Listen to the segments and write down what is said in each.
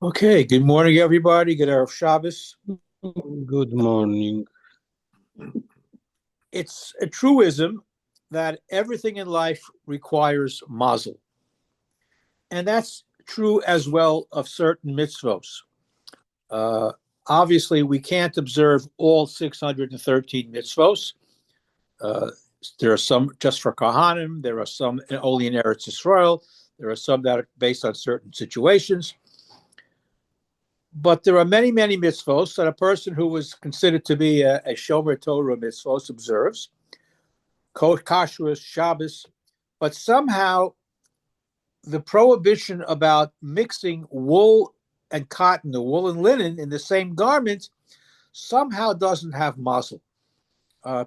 Okay, good morning, everybody. Good Erev Shabbos. Good morning. It's a truism that everything in life requires mazel. And that's true as well of certain mitzvos. Uh, Obviously, we can't observe all 613 mitzvos. Uh, there are some just for Kohanim. There are some only in Eretz Yisrael. There are some that are based on certain situations. But there are many, many mitzvos that a person who was considered to be a Shomer Torah mitzvos observes, Kashrus, Shabbos, but somehow the prohibition about mixing wool and cotton, the wool and linen in the same garment, somehow doesn't have mazel.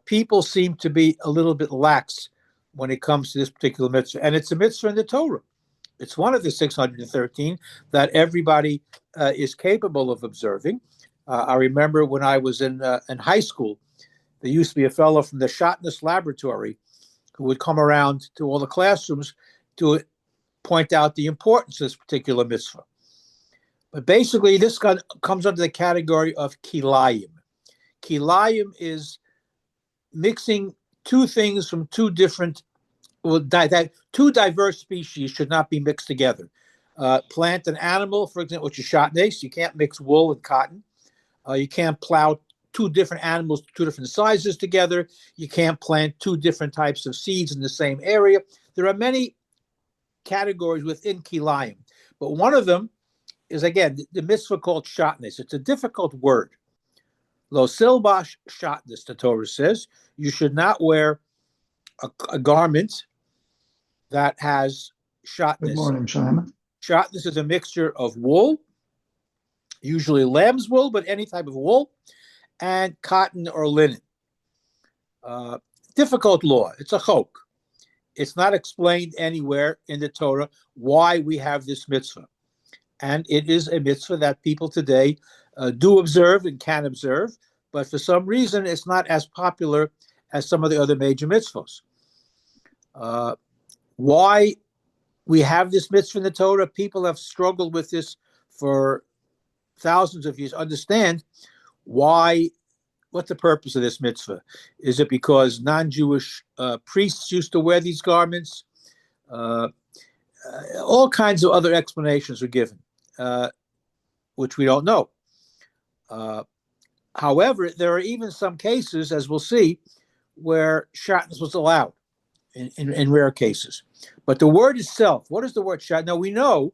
People seem to be a little bit lax when it comes to this particular mitzvah, and it's a mitzvah in the Torah. It's one of the 613 that everybody is capable of observing. I remember when I was in high school, there used to be a fellow from the Shatnez laboratory who would come around to all the classrooms to point out the importance of this particular mitzvah. But basically, this comes under the category of kilayim. Kilayim is mixing two things from two different, two diverse species should not be mixed together. Plant and animal, for example, which is shatnez, you can't mix wool and cotton. You can't plow two different animals, two different sizes together. You can't plant two different types of seeds in the same area. There are many categories within kilayim, but one of them is, again, the mitzvah called shatnez. It's a difficult word. Lo silbash shatnez, the Torah says. You should not wear a garment that has shatnez. Good morning, Simon. Shatnez is a mixture of wool, usually lamb's wool, but any type of wool, and cotton or linen. Difficult law. It's a chok. It's not explained anywhere in the Torah why we have this mitzvah. And it is a mitzvah that people today do observe and can observe, but for some reason it's not as popular as some of the other major mitzvahs. Why we have this mitzvah in the Torah, people have struggled with this for thousands of years. Understand what's the purpose of this mitzvah? Is it because non-Jewish priests used to wear these garments? All kinds of other explanations are given, which we don't know. However, there are even some cases, as we'll see, where shatnez was allowed in rare cases. But the word itself, what is the word shatnez? Now, we know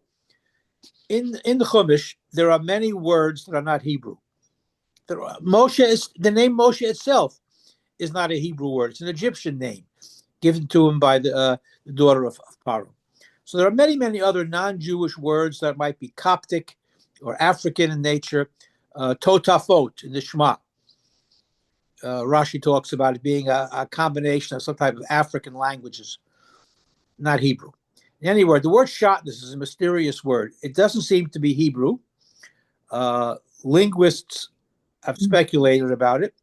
in the Chumash, there are many words that are not Hebrew. The name Moshe itself is not a Hebrew word. It's an Egyptian name given to him by the daughter of Paro. So there are many, many other non-Jewish words that might be Coptic or African in nature. Totafot in the Shema. Rashi talks about it being a combination of some type of African languages, not Hebrew. Anyway, the word shatnez is a mysterious word. It doesn't seem to be Hebrew. Linguists have speculated about it.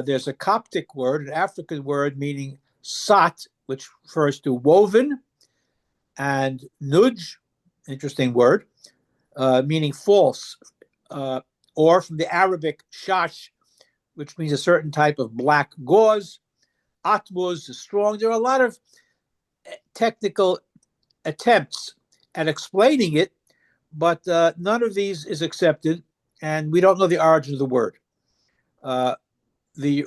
There's a Coptic word, an African word meaning sat, which refers to woven, and nuj, interesting word, meaning false, or from the Arabic shash, which means a certain type of black gauze. Atmuz is strong. There are a lot of technical attempts at explaining it, but none of these is accepted, and we don't know the origin of the word. The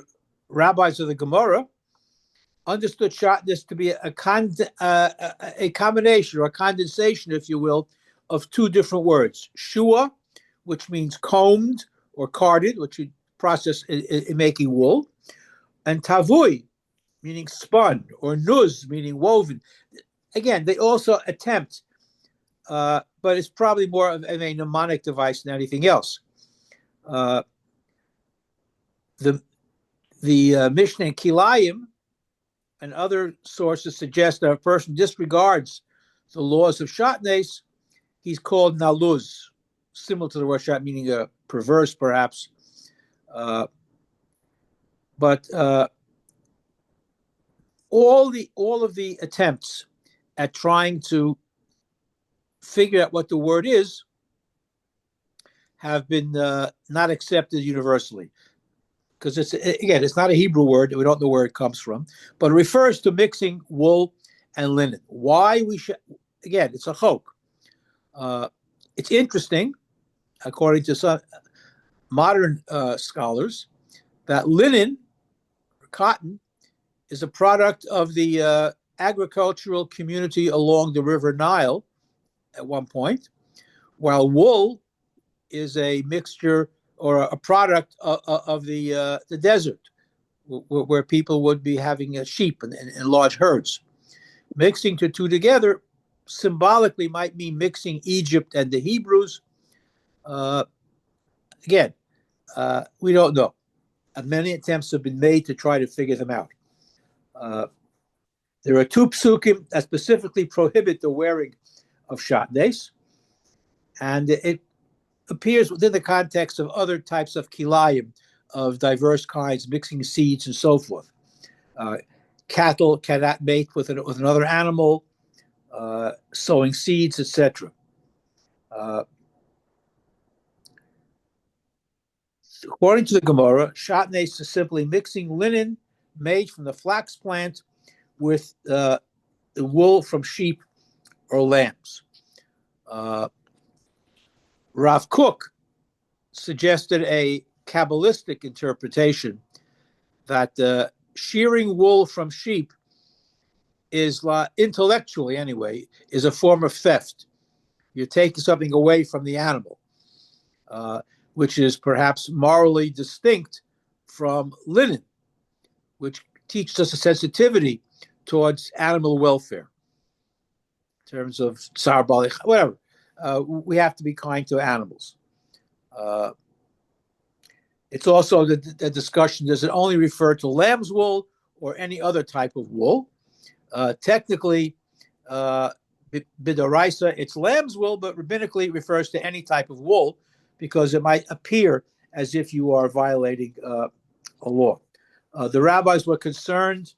rabbis of the Gemara understood shatnez to be a combination or a condensation, if you will, of two different words. Shua, which means combed or carded, which you process in making wool, and tavui, meaning spun, or nuz, meaning woven. Again, they also attempt, but it's probably more of a mnemonic device than anything else. The Mishnah in Kilayim and other sources suggest that if a person disregards the laws of shatnez, he's called naluz, similar to the word shat, meaning a perverse, perhaps. But all of the attempts at trying to figure out what the word is have been not accepted universally. Because it's not a Hebrew word. We don't know where it comes from, but it refers to mixing wool and linen. Why we should, again, it's a chok. It's interesting, according to some modern scholars, that linen, cotton, is a product of the agricultural community along the River Nile at one point, while wool is a mixture or a product of the desert, where people would be having sheep in large herds. Mixing the two together symbolically might mean mixing Egypt and the Hebrews. Again, we don't know. Many attempts have been made to try to figure them out. There are two psukim that specifically prohibit the wearing of shatnez, and it appears within the context of other types of kilayim of diverse kinds, mixing seeds and so forth. Cattle cannot mate with another animal, sowing seeds, etc. According to the Gemara, shatnez is simply mixing linen made from the flax plant with the wool from sheep or lambs. Rav Kook suggested a Kabbalistic interpretation that shearing wool from sheep is, intellectually anyway, is a form of theft. You're taking something away from the animal, which is perhaps morally distinct from linen, which teaches us a sensitivity towards animal welfare in terms of tsar balich, whatever. We have to be kind to animals. It's also the discussion, does it only refer to lamb's wool or any other type of wool? Technically, b'doraisa, it's lamb's wool, but rabbinically it refers to any type of wool because it might appear as if you are violating a law. The rabbis were concerned,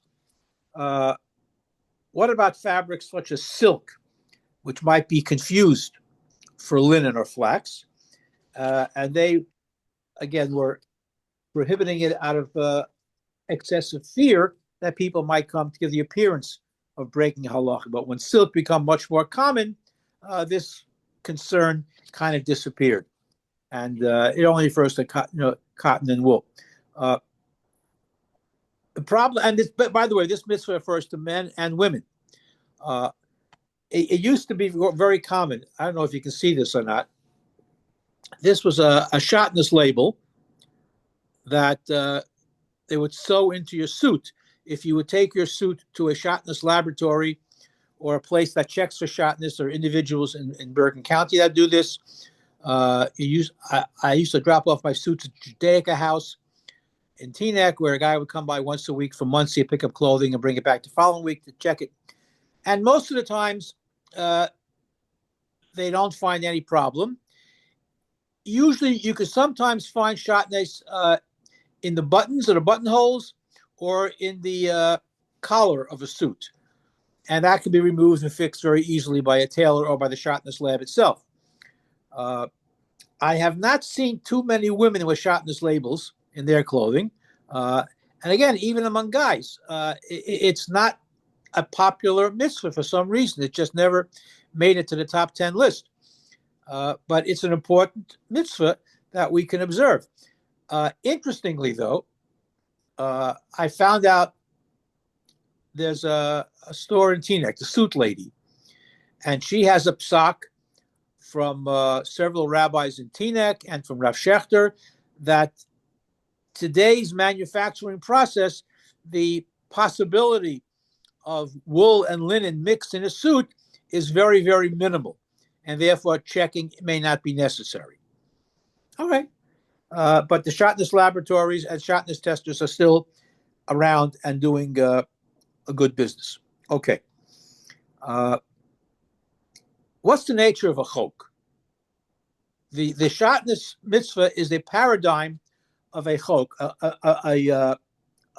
what about fabrics such as silk, which might be confused for linen or flax? And they, again, were prohibiting it out of excessive fear that people might come to give the appearance of breaking halacha. But when silk became much more common, this concern kind of disappeared. And it only refers to cotton and wool. The problem, and this, but by the way, this mitzvah refers to men and women. It used to be very common. I don't know if you can see this or not. This was a shatnez label that they would sew into your suit. If you would take your suit to a shatnez laboratory or a place that checks for shatnez, or individuals in Bergen County that do this, I used to drop off my suits at Judaica House in Teaneck, where a guy would come by once a week for months. He'd pick up clothing and bring it back the following week to check it. And most of the times, they don't find any problem. Usually, you could sometimes find shatnez in the buttons or the buttonholes, or in the collar of a suit. And that can be removed and fixed very easily by a tailor or by the shatnez lab itself. I have not seen too many women with shatnez labels in their clothing. And again, even among guys, it's not a popular mitzvah for some reason. It just never made it to the top 10 list. But it's an important mitzvah that we can observe. Interestingly, though, I found out there's a store in Teaneck, the Suit Lady, and she has a psak from several rabbis in Teaneck and from Rav Shechter that today's manufacturing process, the possibility of wool and linen mixed in a suit is very, very minimal, and therefore checking may not be necessary. All right. But the shatnez laboratories and shatnez testers are still around and doing a good business. Okay. What's the nature of a chok? The shatnez mitzvah is a paradigm of a chok, a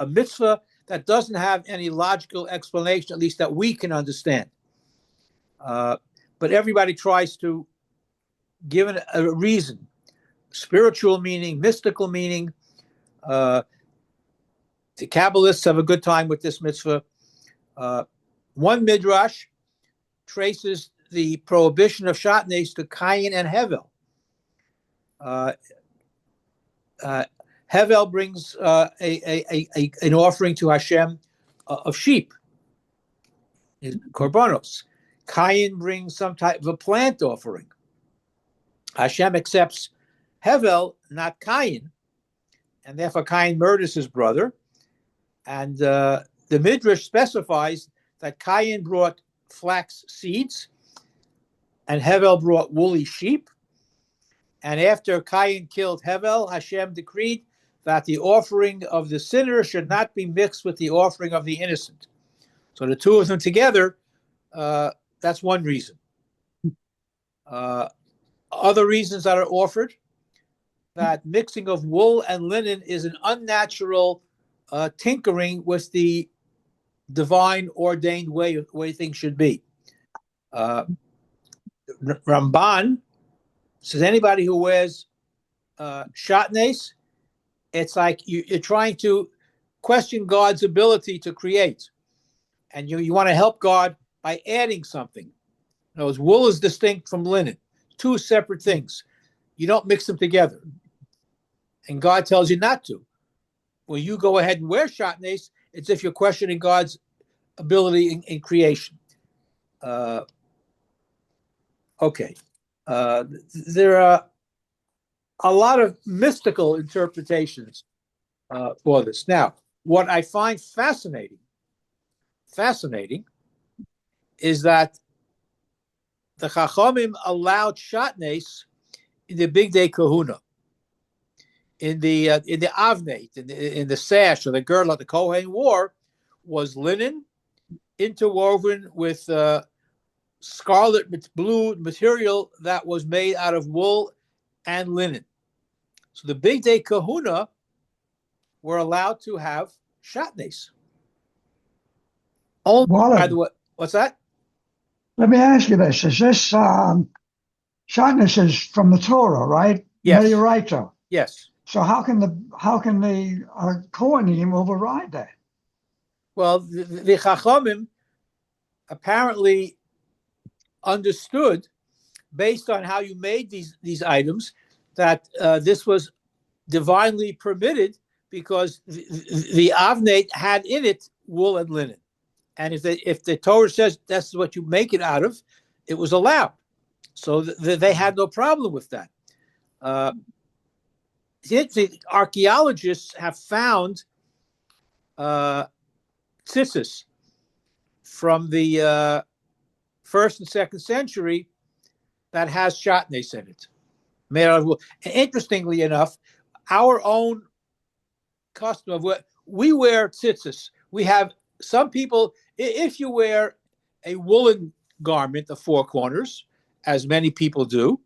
mitzvah that doesn't have any logical explanation, at least that we can understand. But everybody tries to give it a reason, spiritual meaning, mystical meaning. The Kabbalists have a good time with this mitzvah. One midrash traces the prohibition of shatnez to Cain and Hevel. Hevel brings an offering to Hashem of sheep, korbanos. Cain brings some type of a plant offering. Hashem accepts Hevel, not Cain, and therefore Cain murders his brother. And the Midrash specifies that Cain brought flax seeds and Hevel brought woolly sheep. And after Cain killed Hevel, Hashem decreed that the offering of the sinner should not be mixed with the offering of the innocent. So the two of them together, that's one reason. Other reasons that are offered, that mixing of wool and linen is an unnatural tinkering with the divine ordained way things should be. Ramban says anybody who wears shatnez, it's like you're trying to question God's ability to create. And you want to help God by adding something. In other words, wool is distinct from linen. Two separate things. You don't mix them together. And God tells you not to. Well, you go ahead and wear shatnez, it's if you're questioning God's ability in creation. Okay. There are a lot of mystical interpretations for this. Now, what I find fascinating is that the Chachamim allowed shatnez in the Big Day Kahuna, in the avnet, in the sash or the girdle that the Kohen wore, was linen interwoven with scarlet blue material that was made out of wool and linen. So the Big Day Kahuna were allowed to have shatnez. Only, by the way, what's that? Let me ask you this. Is this shatnez is from the Torah, right? Yes. Medioraita. Yes. So how can the Kohanim override that? Well, the Chachamim apparently understood, based on how you made these items, that this was divinely permitted because the avnet had in it wool and linen. And if the Torah says that's what you make it out of, it was allowed. So they had no problem with that. Archaeologists have found tzitzis from the 1st and 2nd century that has shatnez in it, made out of wool. And interestingly enough, our own custom of what we wear tzitzis. We have some people, if you wear a woolen garment of 4 corners, as many people do,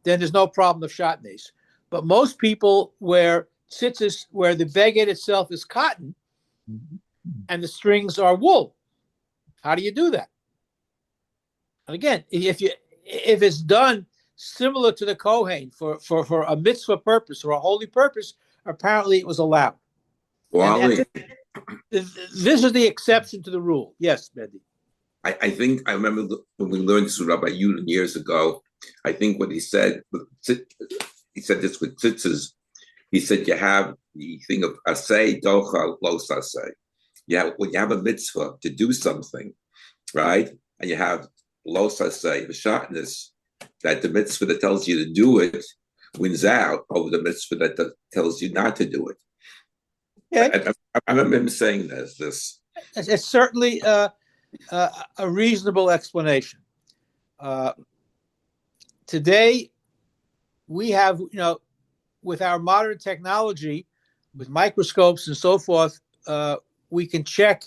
then there's no problem of shatnez. But most people wear tzitzis where the beged itself is cotton and the strings are wool. How do you do that? And again, if it's done similar to the Kohen for a mitzvah purpose or a holy purpose, apparently it was allowed. Well, This is the exception to the rule. Yes, Bendy. I think I remember when we learned this with Rabbi Yudin years ago. I think what he said this with tzitzis. He said you have the thing of asay, docha, los asay. When you have a mitzvah to do something, right, and you have los asay, the shatnez, that the mitzvah that tells you to do it wins out over the mitzvah that tells you not to do it. Yeah. I remember him saying this. It's certainly a reasonable explanation. Today, we have, with our modern technology, with microscopes and so forth, we can check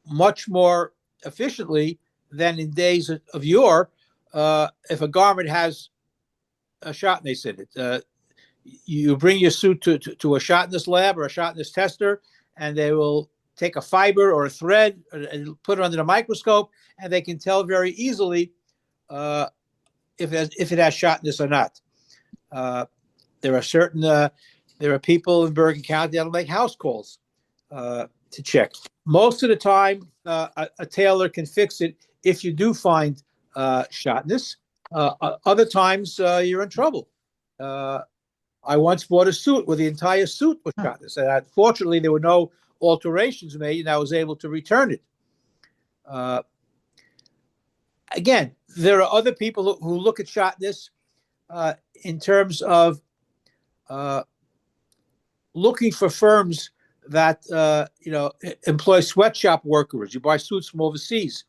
much more efficiently than in days of yore if a garment has a shatnez in it. You bring your suit to a shatnez lab or a shatnez tester, and they will take a fiber or a thread and put it under the microscope, and they can tell very easily if it has shotness or not. There are people in Bergen County that'll make house calls to check. Most of the time, a tailor can fix it if you do find shotness. Other times, you're in trouble. I once bought a suit where the entire suit was shotness, and unfortunately, there were no alterations made, and I was able to return it. Again, there are other people who look at shotness in terms of looking for firms that employ sweatshop workers. You buy suits from overseas.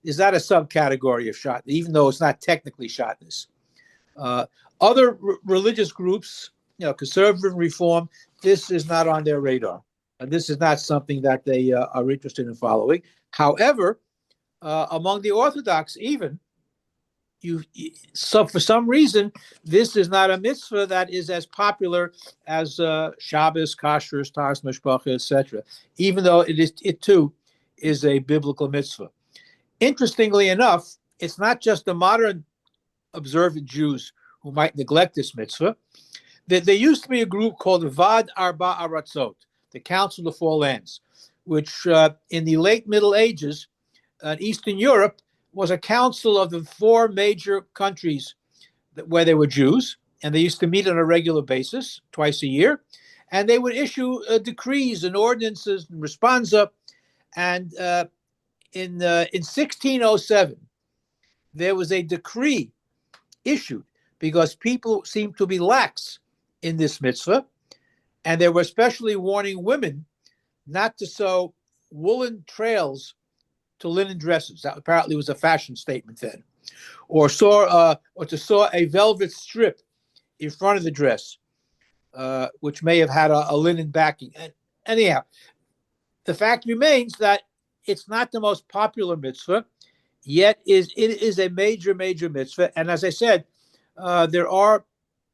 Is that a subcategory of shotness, even though it's not technically shotness? Other religious groups, conservative reform, this is not on their radar. And this is not something that they are interested in following. However, among the Orthodox, even, so for some reason, this is not a mitzvah that is as popular as Shabbos, Kashrus, Taras Mishpacha, etc., even though it too is a biblical mitzvah. Interestingly enough, it's not just the modern observant Jews who might neglect this mitzvah. There used to be a group called the Vad Arba Aratzot, the Council of Four Lands, which in the late Middle Ages in Eastern Europe was a council of the four major countries where there were Jews, and they used to meet on a regular basis, twice a year, and they would issue decrees and ordinances and responsa. And in 1607, there was a decree issued because people seemed to be lax in this mitzvah, and they were especially warning women not to sew woolen trails to linen dresses. That apparently was a fashion statement then, or to sew a velvet strip in front of the dress, which may have had a linen backing. And anyhow, the fact remains that it's not the most popular mitzvah, yet it is a major mitzvah. And as I said, there are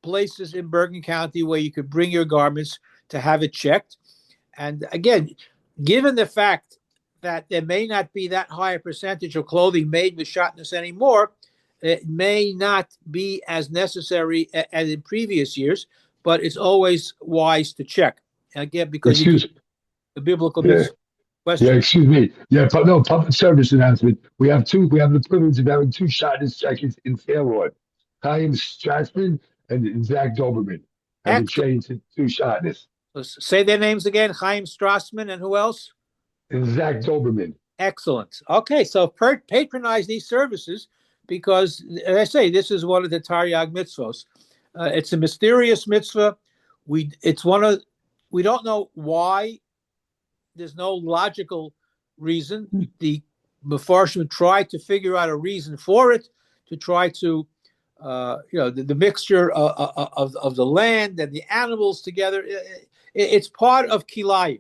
places in Bergen County where you could bring your garments to have it checked. And again, given the fact that there may not be that high a percentage of clothing made with shotness anymore, it may not be as necessary as in previous years, but it's always wise to check. Again, because the biblical mitzvah. Question. Yeah, excuse me. Yeah, no, public service announcement. We have the privilege of having two shotness checkers in Fairlawn. Chaim Strassman and Zach Doberman have been trained to two shotness. Say their names again. Chaim Strassman and who else? And Zach Doberman. Excellent. Okay, so patronize these services because, as I say, this is one of the Taryag mitzvos. It's a mysterious mitzvah. We don't know why. There's no logical reason. The Mefarshim tried to figure out a reason for it, to try to, the mixture of the land and the animals together. It's part of Kilayim.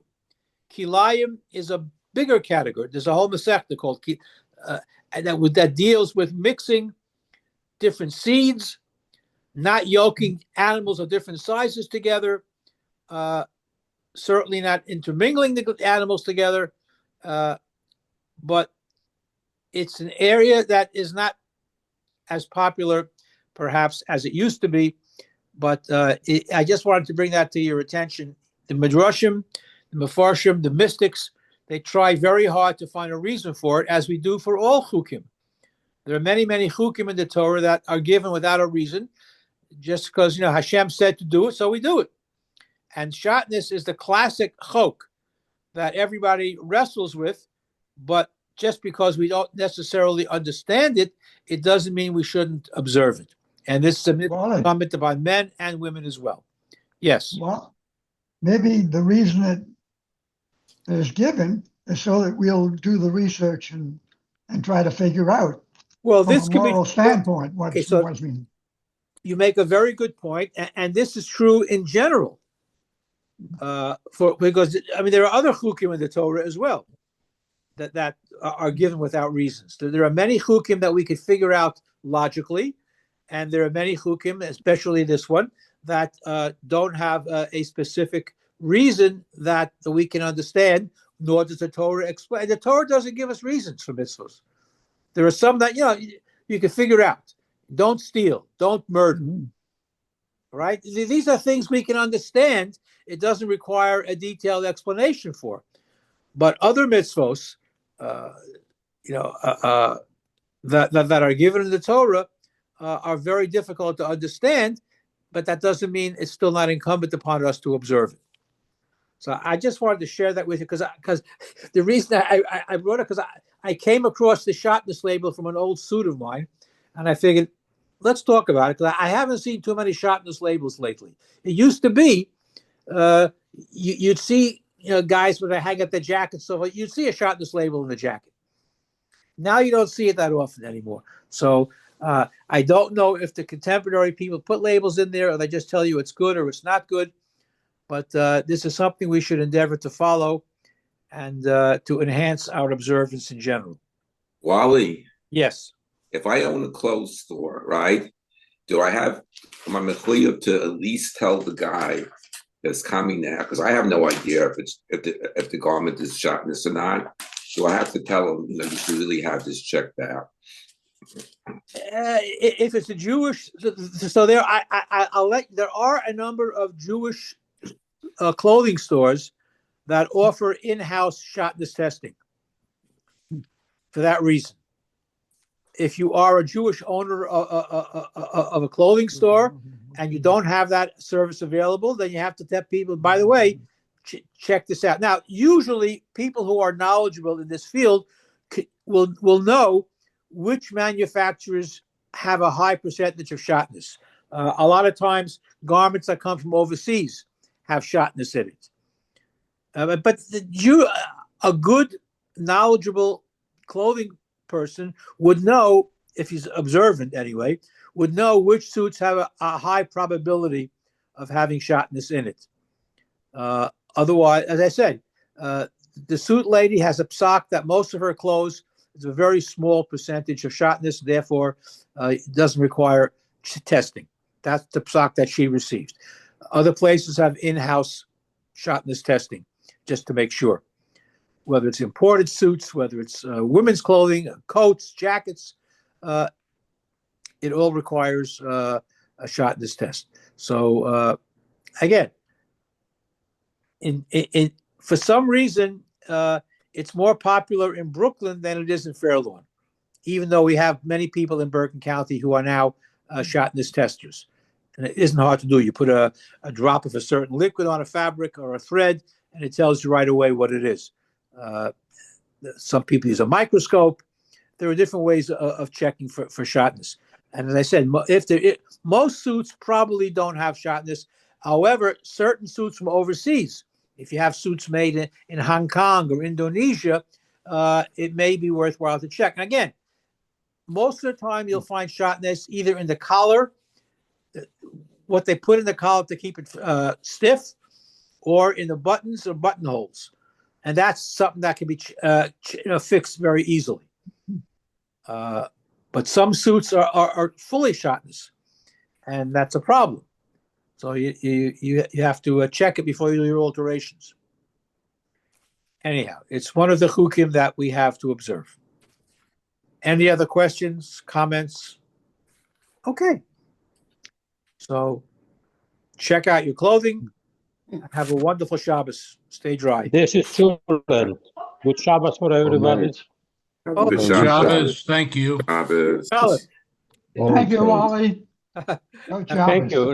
Kilayim is a bigger category. There's a whole Masechta called and that deals with mixing different seeds, not yoking animals of different sizes together, certainly not intermingling the animals together, but it's an area that is not as popular, perhaps, as it used to be. But I just wanted to bring that to your attention. The Midrashim, the Mefarshim, the mystics, they try very hard to find a reason for it, as we do for all chukim. There are many chukim in the Torah that are given without a reason, just because Hashem said to do it, so we do it. And shotness is the classic chok that everybody wrestles with, but just because we don't necessarily understand it, it doesn't mean we shouldn't observe it. And this is a comment about men and women as well. Yes. Well, maybe the reason it is given is so that we'll do the research and try to figure out from a moral standpoint what it means. You make a very good point, and this is true in general. Because there are other chukim in the Torah as well that are given without reasons. There are many chukim that we could figure out logically, and there are many chukim, especially this one, that don't have a specific reason that we can understand nor does the Torah explain. The Torah doesn't give us reasons for mitzvahs. There are some that you can figure out. Don't steal. Don't murder. Right? These are things we can understand. It doesn't require a detailed explanation for. But other mitzvos, that are given in the Torah are very difficult to understand, but that doesn't mean it's still not incumbent upon us to observe it. So I just wanted to share that with you because the reason I wrote it, because I came across the shotness label from an old suit of mine, and I figured, let's talk about it, because I haven't seen too many shotness labels lately. It used to be, you'd see guys when they hang up their jackets, so you'd see a shotness label in the jacket. Now you don't see it that often anymore. So I don't know if the contemporary people put labels in there, or they just tell you it's good or it's not good. But this is something we should endeavor to follow and to enhance our observance in general. Wally. Yes. If I own a clothes store, right, am I mechuyev to at least tell the guy that's coming now? Because I have no idea if the garment is shotness or not. Do I have to tell him, you should really have this checked out? If it's a Jewish, so there are a number of Jewish clothing stores that offer in-house shotness testing for that reason. If you are a Jewish owner of a clothing store and you don't have that service available, then you have to tell people, by the way, check this out. Now, usually people who are knowledgeable in this field will know which manufacturers have a high percentage of shotness. A lot of times, garments that come from overseas have shotness in it. But a good, knowledgeable clothing person would know, if he's observant anyway, would know which suits have a high probability of having shotness in it. Otherwise, as I said, the suit lady has a psak that most of her clothes is a very small percentage of shotness, therefore it doesn't require testing. That's the psak that she received. Other places have in-house shotness testing, just to make sure. Whether it's imported suits, whether it's women's clothing, coats, jackets, it all requires a shotness test. So again, for some reason, it's more popular in Brooklyn than it is in Fair Lawn, even though we have many people in Bergen County who are now shotness testers. And it isn't hard to do. You put a drop of a certain liquid on a fabric or a thread, and it tells you right away what it is. Some people use a microscope. There are different ways of checking for shotness. And as I said, most suits probably don't have shotness. However, certain suits from overseas, if you have suits made in Hong Kong or Indonesia, it may be worthwhile to check. And again, most of the time you'll find shotness either in the collar, what they put in the collar to keep it stiff, or in the buttons or buttonholes. And that's something that can be fixed very easily. But some suits are fully shotness, and that's a problem. So you have to check it before you do your alterations. Anyhow, it's one of the chukim that we have to observe. Any other questions, comments? Okay. So check out your clothing. Have a wonderful Shabbos. Stay dry. This is Shiur. Good Shabbos for everybody. Good Shabbos, thank you. Shabbos. Shabbos. Thank you, Wally. No Thank you, Rabbi.